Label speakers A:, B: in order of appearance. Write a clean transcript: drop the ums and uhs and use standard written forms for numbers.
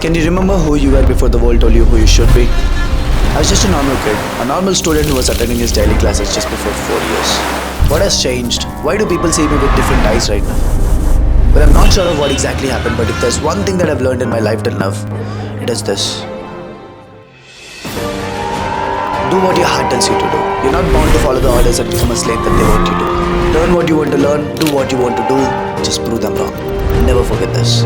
A: Can you remember who you were before the world told you who you should be? I was just a normal kid, a normal student who was attending his daily classes just before 4 years. What has changed? Why do people see me with different eyes right now? Well, I'm not sure of what exactly happened, but if there's one thing that I've learned in my life till now, it is this. Do what your heart tells you to do. You're not bound to follow the orders and become a slave that they want you to. Learn what you want to learn, do what you want to do, just prove them wrong. Never forget this.